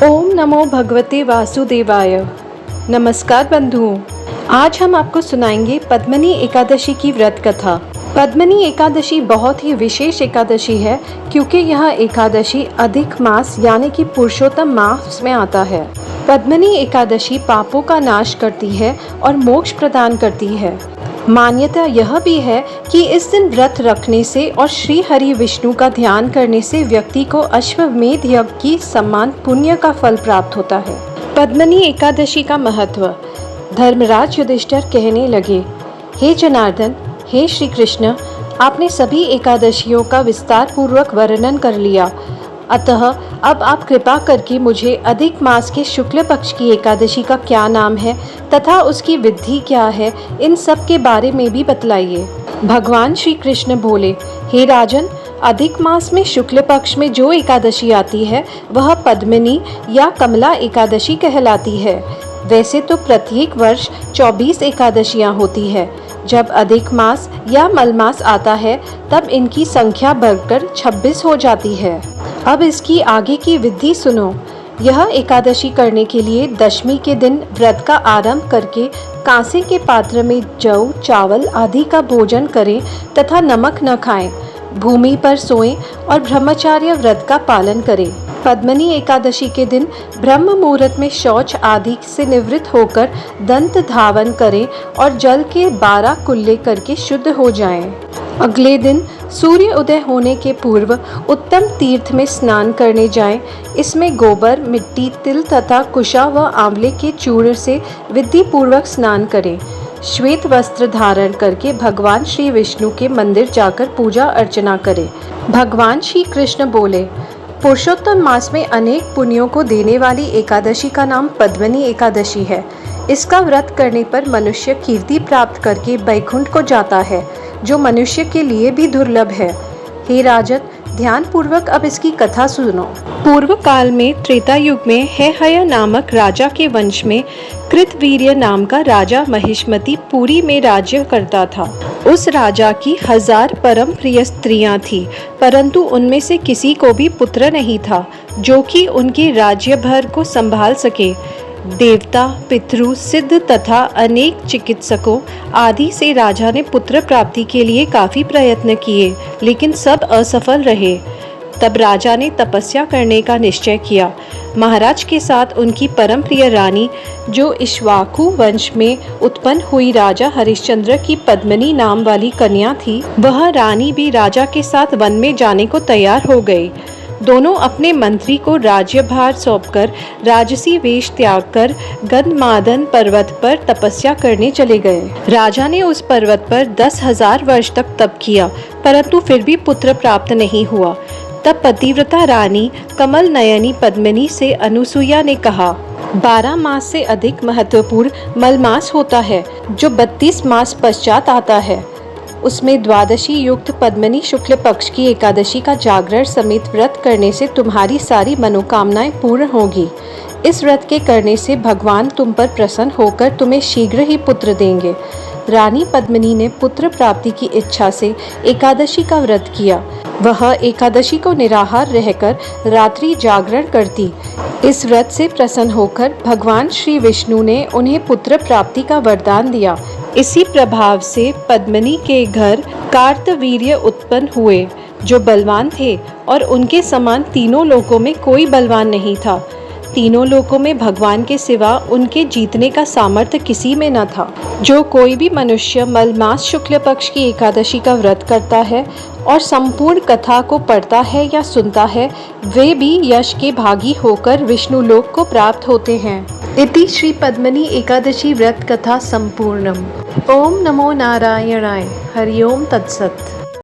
ओम नमो भगवते वासुदेवाय। नमस्कार बंधुओं, आज हम आपको सुनाएंगे पद्मनी एकादशी की व्रत कथा। पद्मनी एकादशी बहुत ही विशेष एकादशी है क्योंकि यह एकादशी अधिक मास यानी कि पुरुषोत्तम मास में आता है। पद्मनी एकादशी पापों का नाश करती है और मोक्ष प्रदान करती है। मान्यता यह भी है कि इस दिन व्रत रखने से और श्री हरि विष्णु का ध्यान करने से व्यक्ति को अश्वमेध यज्ञ की समान पुण्य का फल प्राप्त होता है। पद्मनी एकादशी का महत्व। धर्मराज युधिष्ठिर कहने लगे, हे जनार्दन, हे श्री कृष्ण, आपने सभी एकादशियों का विस्तार पूर्वक वर्णन कर लिया, अतः अब आप कृपा करके मुझे अधिक मास के शुक्ल पक्ष की एकादशी का क्या नाम है तथा उसकी विधि क्या है, इन सब के बारे में भी बतलाइए। भगवान श्री कृष्ण बोले, हे राजन, अधिक मास में शुक्ल पक्ष में जो एकादशी आती है वह पद्मिनी या कमला एकादशी कहलाती है। वैसे तो प्रत्येक वर्ष 24 एकादशियां होती है। जब अधिक मास या मलमास आता है तब इनकी संख्या बढ़कर 26 हो जाती है। अब इसकी आगे की विधि सुनो। यह एकादशी करने के लिए दशमी के दिन व्रत का आरंभ करके कांसे के पात्र में जौ, चावल आदि का भोजन करें तथा नमक न खाएं, भूमि पर सोएं और ब्रह्मचर्य व्रत का पालन करें। पद्मनी एकादशी के दिन ब्रह्म मुहूर्त में शौच आदि से निवृत्त होकर दंत धावन करें और जल के 12 कुल्ले करके शुद्ध हो जाएं। अगले दिन सूर्य उदय होने के पूर्व उत्तम तीर्थ में स्नान करने जाएं। इसमें गोबर, मिट्टी, तिल तथा कुशा व आंवले के चूर्ण से विधि पूर्वक स्नान करें। श्वेत वस्त्र धारण करके भगवान श्री विष्णु के मंदिर जाकर पूजा अर्चना करें। भगवान श्री कृष्ण बोले, पुरुषोत्तम मास में अनेक पुण्यों को देने वाली एकादशी का नाम पद्मनी एकादशी है। इसका व्रत करने पर मनुष्य कीर्ति प्राप्त करके वैकुंठ को जाता है, जो मनुष्य के लिए भी दुर्लभ है। हे राजन, ध्यान पूर्वक अब इसकी कथा सुनो। पूर्व काल में त्रेता युग में हेहय नामक राजा के वंश में कृतवीर्य नाम का राजा महिष्मति पुरी में राज्य करता था। उस राजा की 1000 परम प्रिय स्त्रियां थीं, परंतु उनमें से किसी को भी पुत्र नहीं था जो कि उनके राज्य भर को संभाल सके। देवता, पितरु, सिद्ध तथा अनेक चिकित्सकों आदि से राजा ने पुत्र प्राप्ति के लिए काफी प्रयत्न किए, लेकिन सब असफल रहे। तब राजा ने तपस्या करने का निश्चय किया। महाराज के साथ उनकी परम प्रिय रानी, जो इक्ष्वाकु वंश में उत्पन्न हुई राजा हरिश्चंद्र की पद्मनी नाम वाली कन्या थी, वह रानी भी राजा के साथ वन में जाने को तैयार हो गई। दोनों अपने मंत्री को राज्यभार सौंपकर राजसी वेश त्याग कर गंधमादन पर्वत पर तपस्या करने चले गए। राजा ने उस पर्वत पर 10,000 वर्ष तक तप किया, परंतु फिर भी पुत्र प्राप्त नहीं हुआ। तब पतिव्रता रानी कमल नयनी पद्मिनी से अनुसुईया ने कहा, 12 मास से अधिक महत्वपूर्ण मलमास होता है, जो 32 मास पश्चात आता है। उसमें द्वादशी युक्त पद्मनी शुक्ल पक्ष की एकादशी का जागरण समेत व्रत करने से तुम्हारी सारी मनोकामनाएं पूर्ण होगी। इस व्रत के करने से भगवान तुम पर प्रसन्न होकर तुम्हें शीघ्र ही पुत्र देंगे। रानी पद्मिनी ने पुत्र प्राप्ति की इच्छा से एकादशी का व्रत किया। वह एकादशी को निराहार रहकर रात्रि जागरण करती। इस व्रत से प्रसन्न होकर भगवान श्री विष्णु ने उन्हें पुत्र प्राप्ति का वरदान दिया। इसी प्रभाव से पद्मिनी के घर कार्तवीर्य उत्पन्न हुए, जो बलवान थे और उनके समान तीनों लोकों में कोई बलवान नहीं था। तीनों लोकों में भगवान के सिवा उनके जीतने का सामर्थ्य किसी में न था। जो कोई भी मनुष्य मलमास शुक्ल पक्ष की एकादशी का व्रत करता है और संपूर्ण कथा को पढ़ता है या सुनता है, वे भी यश के भागी होकर विष्णु लोक को प्राप्त होते हैं। इति श्री पद्मनी एकादशी व्रत कथा संपूर्णम। ओम नमो नारायणाय। हरि ओम तत्सत।